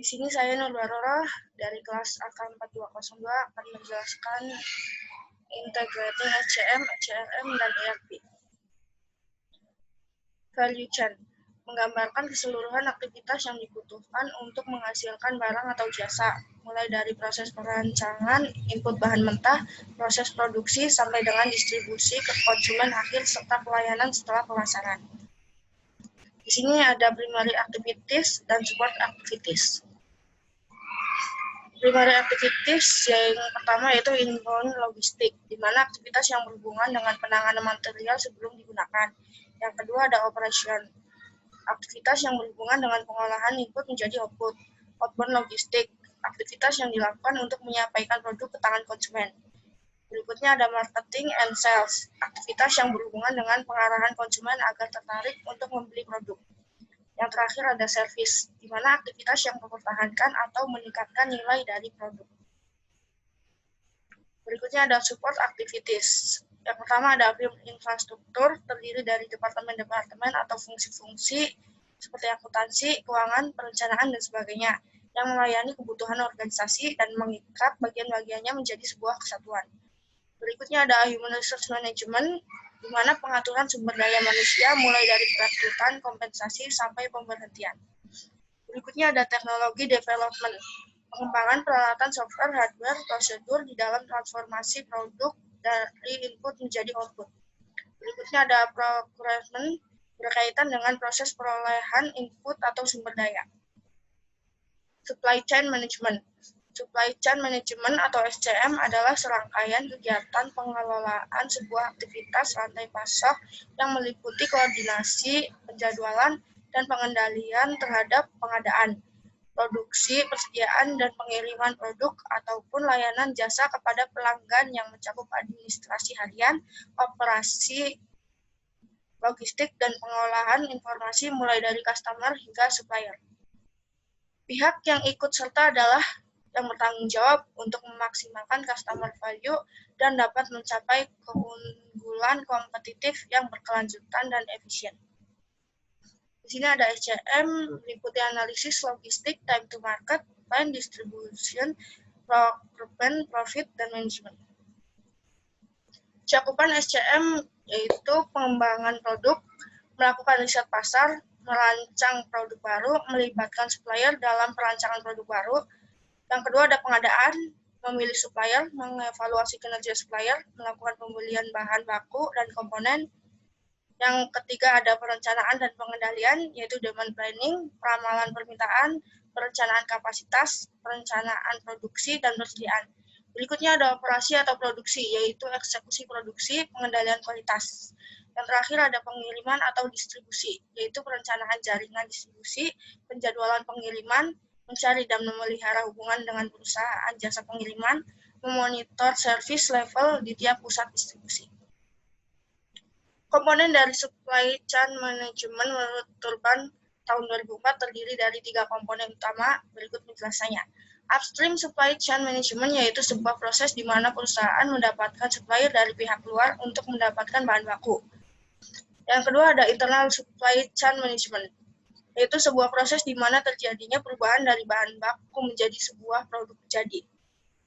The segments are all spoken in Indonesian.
Di sini saya Nur Barora dari kelas AK 4202 akan menjelaskan integrating SCM, HRM, dan ERP. Value chain menggambarkan keseluruhan aktivitas yang dibutuhkan untuk menghasilkan barang atau jasa, mulai dari proses perancangan, input bahan mentah, proses produksi, sampai dengan distribusi ke konsumen akhir serta pelayanan setelah pemasaran. Di sini ada primary activities dan support activities. Primary activities yang pertama yaitu inbound logistik, di mana aktivitas yang berhubungan dengan penanganan material sebelum digunakan. Yang kedua ada operation, aktivitas yang berhubungan dengan pengolahan input menjadi output. Outbound logistik, aktivitas yang dilakukan untuk menyampaikan produk ke tangan konsumen. Berikutnya ada marketing and sales, aktivitas yang berhubungan dengan pengarahan konsumen agar tertarik untuk membeli produk. Yang terakhir ada service, di mana aktivitas yang mempertahankan atau meningkatkan nilai dari produk. Berikutnya ada support activities. Yang pertama ada infrastruktur, terdiri dari departemen-departemen atau fungsi-fungsi seperti akuntansi, keuangan, perencanaan, dan sebagainya, yang melayani kebutuhan organisasi dan mengikat bagian-bagiannya menjadi sebuah kesatuan. Berikutnya ada human resource management, di mana pengaturan sumber daya manusia mulai dari perekrutan, kompensasi, sampai pemberhentian. Berikutnya ada teknologi development, pengembangan peralatan software, hardware, prosedur di dalam transformasi produk dari input menjadi output. Berikutnya ada procurement, berkaitan dengan proses perolehan input atau sumber daya. Supply chain management. Supply chain management atau SCM adalah serangkaian kegiatan pengelolaan sebuah aktivitas rantai pasok yang meliputi koordinasi, penjadwalan, dan pengendalian terhadap pengadaan, produksi, persediaan, dan pengiriman produk ataupun layanan jasa kepada pelanggan yang mencakup administrasi harian, operasi logistik, dan pengolahan informasi mulai dari customer hingga supplier. Pihak yang ikut serta adalah yang bertanggung jawab untuk memaksimalkan customer value dan dapat mencapai keunggulan kompetitif yang berkelanjutan dan efisien. Di sini ada SCM, meliputi analisis logistik, time to market, time distribution, procurement, profit, dan management. Cakupan SCM yaitu pengembangan produk, melakukan riset pasar, merancang produk baru, melibatkan supplier dalam perancangan produk baru. Yang kedua ada pengadaan, memilih supplier, mengevaluasi kinerja supplier, melakukan pembelian bahan baku dan komponen. Yang ketiga ada perencanaan dan pengendalian, yaitu demand planning, peramalan permintaan, perencanaan kapasitas, perencanaan produksi, dan persediaan. Berikutnya ada operasi atau produksi, yaitu eksekusi produksi, pengendalian kualitas. Yang terakhir ada pengiriman atau distribusi, yaitu perencanaan jaringan distribusi, penjadwalan pengiriman, mencari dan memelihara hubungan dengan perusahaan jasa pengiriman, memonitor service level di tiap pusat distribusi. Komponen dari supply chain management menurut Turban tahun 2004 terdiri dari 3 komponen utama, berikut penjelasannya. Upstream supply chain management yaitu sebuah proses di mana perusahaan mendapatkan supplier dari pihak luar untuk mendapatkan bahan baku. Yang kedua ada internal supply chain management, yaitu sebuah proses di mana terjadinya perubahan dari bahan baku menjadi sebuah produk jadi.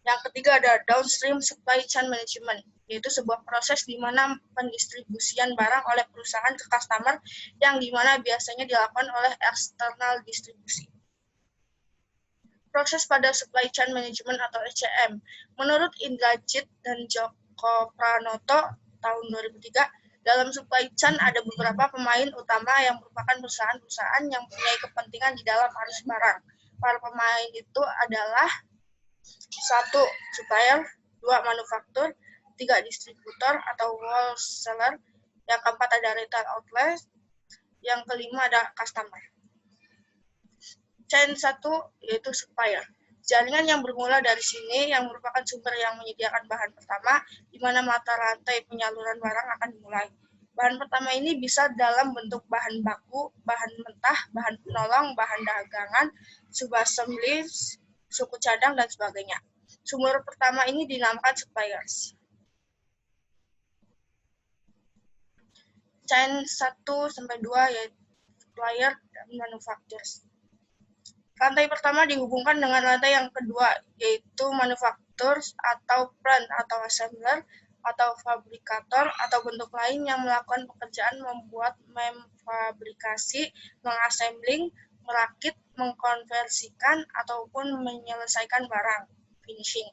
Yang ketiga ada downstream supply chain management, yaitu sebuah proses di mana pendistribusian barang oleh perusahaan ke customer yang di mana biasanya dilakukan oleh external distribusi. Proses pada supply chain management atau SCM, menurut Indrajit dan Joko Pranoto tahun 2003, dalam supply chain ada beberapa pemain utama yang merupakan perusahaan-perusahaan yang mempunyai kepentingan di dalam arus barang. Para pemain itu adalah 1. Supplier, 2. Manufaktur, 3. Distributor atau wholesaler, yang keempat ada retail outlet, yang kelima ada customer. Chain 1 yaitu supplier. Jaringan yang bermula dari sini yang merupakan sumber yang menyediakan bahan pertama, di mana mata rantai penyaluran barang akan dimulai. Bahan pertama ini bisa dalam bentuk bahan baku, bahan mentah, bahan penolong, bahan dagangan, subassembly, suku cadang, dan sebagainya. Sumber pertama ini dinamakan suppliers. Chain 1-2 yaitu supplier dan manufacturers. Rantai pertama dihubungkan dengan rantai yang kedua, yaitu manufaktur atau plant atau assembler atau fabrikator atau bentuk lain yang melakukan pekerjaan membuat, memfabrikasi, mengassembling, merakit, mengkonversikan, ataupun menyelesaikan barang, finishing.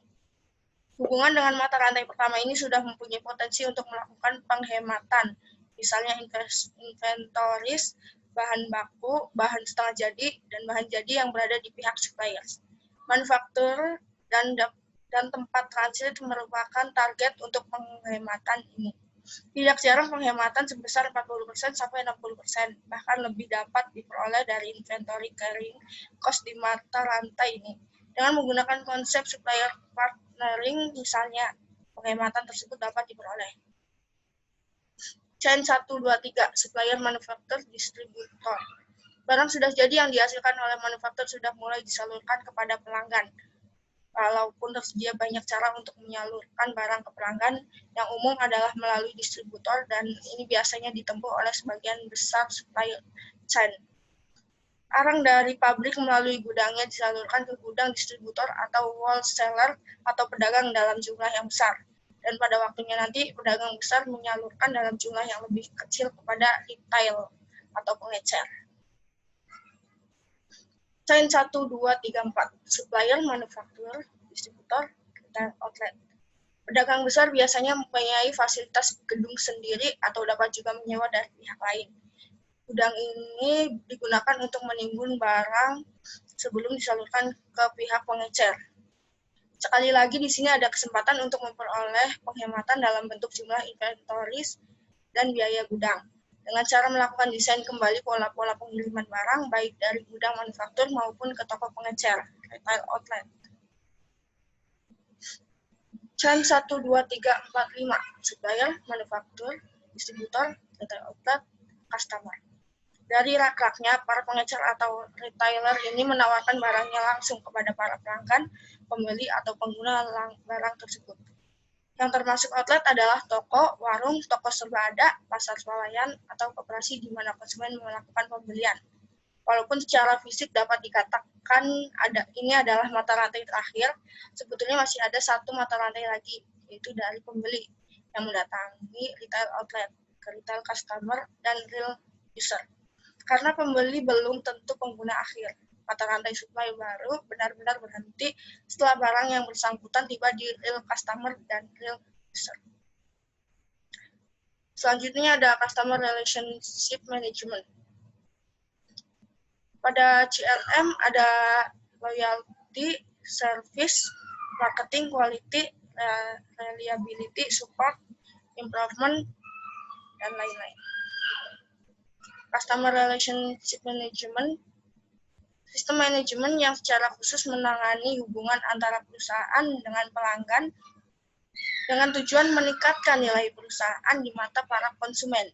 Hubungan dengan mata rantai pertama ini sudah mempunyai potensi untuk melakukan penghematan, misalnya inventories, bahan baku, bahan setengah jadi, dan bahan jadi yang berada di pihak suppliers. Manufaktur dan tempat transit merupakan target untuk penghematan ini. Tidak jarang penghematan sebesar 40% sampai 60%, bahkan lebih dapat diperoleh dari inventory carrying cost di mata rantai ini. Dengan menggunakan konsep supplier partnering, misalnya, penghematan tersebut dapat diperoleh. Chain 1, 2, 3, supplier, manufaktur, distributor. Barang sudah jadi yang dihasilkan oleh manufaktur sudah mulai disalurkan kepada pelanggan. Walaupun tersedia banyak cara untuk menyalurkan barang ke pelanggan, yang umum adalah melalui distributor dan ini biasanya ditempuh oleh sebagian besar supply chain. Arang dari pabrik melalui gudangnya disalurkan ke gudang distributor atau wholesaler atau pedagang dalam jumlah yang besar. Dan pada waktunya nanti pedagang besar menyalurkan dalam jumlah yang lebih kecil kepada retail atau pengecer. Chain 1, 2, 3, 4. Supplier, manufaktur, distributor, dan outlet. Pedagang besar biasanya mempunyai fasilitas gedung sendiri atau dapat juga menyewa dari pihak lain. Gudang ini digunakan untuk menimbun barang sebelum disalurkan ke pihak pengecer. Sekali lagi di sini ada kesempatan untuk memperoleh penghematan dalam bentuk jumlah inventories dan biaya gudang. Dengan cara melakukan desain kembali pola-pola pengiriman barang, baik dari gudang manufaktur maupun ke toko pengecer, retail outlet. Chain 1, 2, 3, 4, 5, supplier, manufaktur, distributor, retail outlet, customer. Dari rak-raknya, para pengecer atau retailer ini menawarkan barangnya langsung kepada para pelanggan, pembeli, atau pengguna barang tersebut. Yang termasuk outlet adalah toko, warung, toko serba ada, pasar swalayan, atau koperasi di mana konsumen melakukan pembelian. Walaupun secara fisik dapat dikatakan ini adalah mata rantai terakhir, sebetulnya masih ada satu mata rantai lagi, yaitu dari pembeli yang mendatangi retail outlet, ke retail customer, dan real user. Karena pembeli belum tentu pengguna akhir. Mata rantai supply baru benar-benar berhenti setelah barang yang bersangkutan tiba di real customer dan real user. Selanjutnya ada Customer Relationship Management. Pada CRM ada Loyalty, Service, Marketing, Quality, Reliability, Support, Improvement, dan lain-lain. Customer Relationship Management, sistem manajemen yang secara khusus menangani hubungan antara perusahaan dengan pelanggan dengan tujuan meningkatkan nilai perusahaan di mata para konsumen.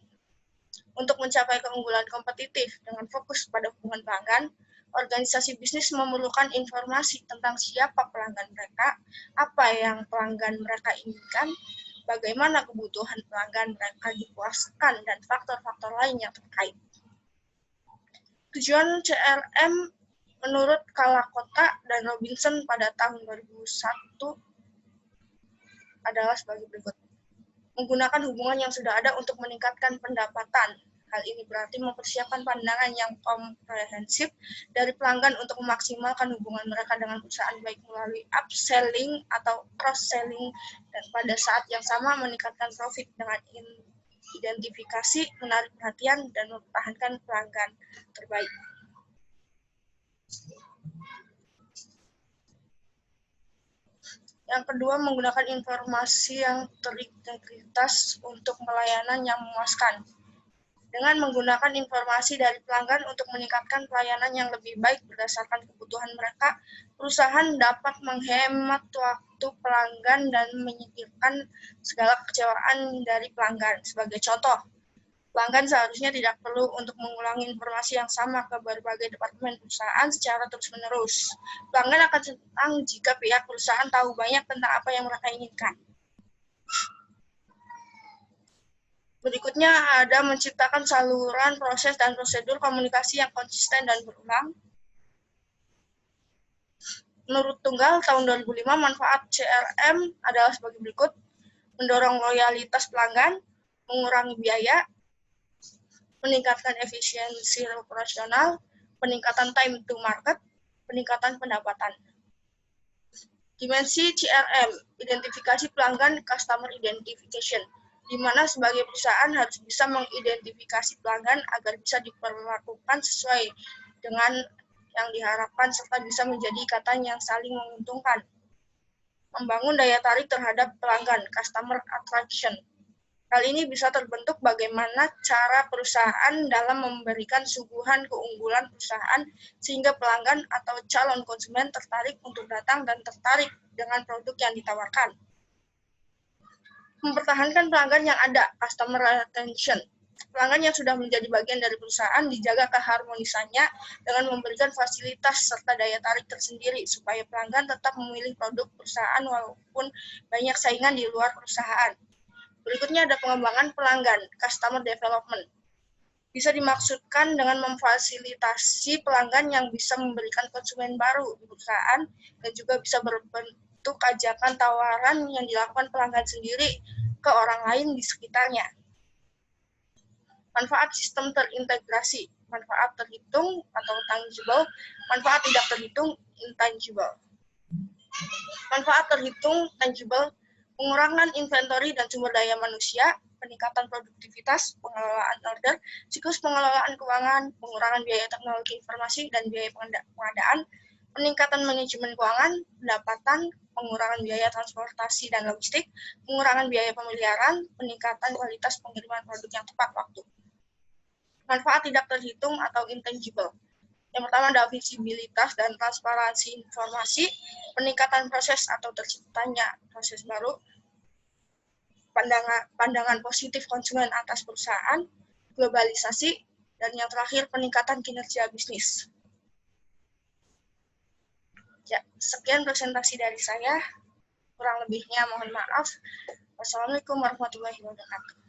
Untuk mencapai keunggulan kompetitif dengan fokus pada hubungan pelanggan, organisasi bisnis memerlukan informasi tentang siapa pelanggan mereka, apa yang pelanggan mereka inginkan, bagaimana kebutuhan pelanggan mereka dipuaskan, dan faktor-faktor lain yang terkait. Tujuan CRM menurut Kalakota dan Robinson pada tahun 2001 adalah sebagai berikut. Menggunakan hubungan yang sudah ada untuk meningkatkan pendapatan. Hal ini berarti mempersiapkan pandangan yang komprehensif dari pelanggan untuk memaksimalkan hubungan mereka dengan perusahaan baik melalui upselling atau cross-selling dan pada saat yang sama meningkatkan profit dengan identifikasi, menarik perhatian, dan mempertahankan pelanggan terbaik. Yang kedua, menggunakan informasi yang terintegritas untuk pelayanan yang memuaskan. Dengan menggunakan informasi dari pelanggan untuk meningkatkan pelayanan yang lebih baik berdasarkan kebutuhan mereka, perusahaan dapat menghemat waktu pelanggan dan menyingkirkan segala kekecewaan dari pelanggan. Sebagai contoh, pelanggan seharusnya tidak perlu untuk mengulangi informasi yang sama ke berbagai departemen perusahaan secara terus-menerus. Pelanggan akan senang jika pihak perusahaan tahu banyak tentang apa yang mereka inginkan. Berikutnya ada menciptakan saluran, proses, dan prosedur komunikasi yang konsisten dan berulang. Menurut Tunggal tahun 2005, manfaat CRM adalah sebagai berikut: mendorong loyalitas pelanggan, mengurangi biaya, meningkatkan efisiensi operasional, peningkatan time to market, peningkatan pendapatan. Dimensi CRM, identifikasi pelanggan, customer identification, di mana sebagai perusahaan harus bisa mengidentifikasi pelanggan agar bisa diperlakukan sesuai dengan yang diharapkan serta bisa menjadi ikatan yang saling menguntungkan. Membangun daya tarik terhadap pelanggan, customer attraction. Hal ini bisa terbentuk bagaimana cara perusahaan dalam memberikan suguhan keunggulan perusahaan sehingga pelanggan atau calon konsumen tertarik untuk datang dan tertarik dengan produk yang ditawarkan. Mempertahankan pelanggan yang ada, customer retention. Pelanggan yang sudah menjadi bagian dari perusahaan dijaga keharmonisannya dengan memberikan fasilitas serta daya tarik tersendiri supaya pelanggan tetap memilih produk perusahaan walaupun banyak saingan di luar perusahaan. Berikutnya ada pengembangan pelanggan, customer development. Bisa dimaksudkan dengan memfasilitasi pelanggan yang bisa memberikan konsumen baru di perusahaan dan juga bisa berbentuk ajakan tawaran yang dilakukan pelanggan sendiri ke orang lain di sekitarnya. Manfaat sistem terintegrasi, manfaat terhitung atau tangible, manfaat tidak terhitung intangible. Manfaat terhitung tangible, pengurangan inventory dan sumber daya manusia, peningkatan produktivitas, pengelolaan order, siklus pengelolaan keuangan, pengurangan biaya teknologi informasi dan biaya pengadaan, peningkatan manajemen keuangan, pendapatan, pengurangan biaya transportasi dan logistik, pengurangan biaya pemeliharaan, peningkatan kualitas pengiriman produk yang tepat waktu. Manfaat tidak terhitung atau intangible. Yang pertama ada visibilitas dan transparansi informasi, peningkatan proses atau terciptanya proses baru, pandangan positif konsumen atas perusahaan, globalisasi, dan yang terakhir peningkatan kinerja bisnis. Ya, sekian presentasi dari saya. Kurang lebihnya mohon maaf. Wassalamualaikum warahmatullahi wabarakatuh.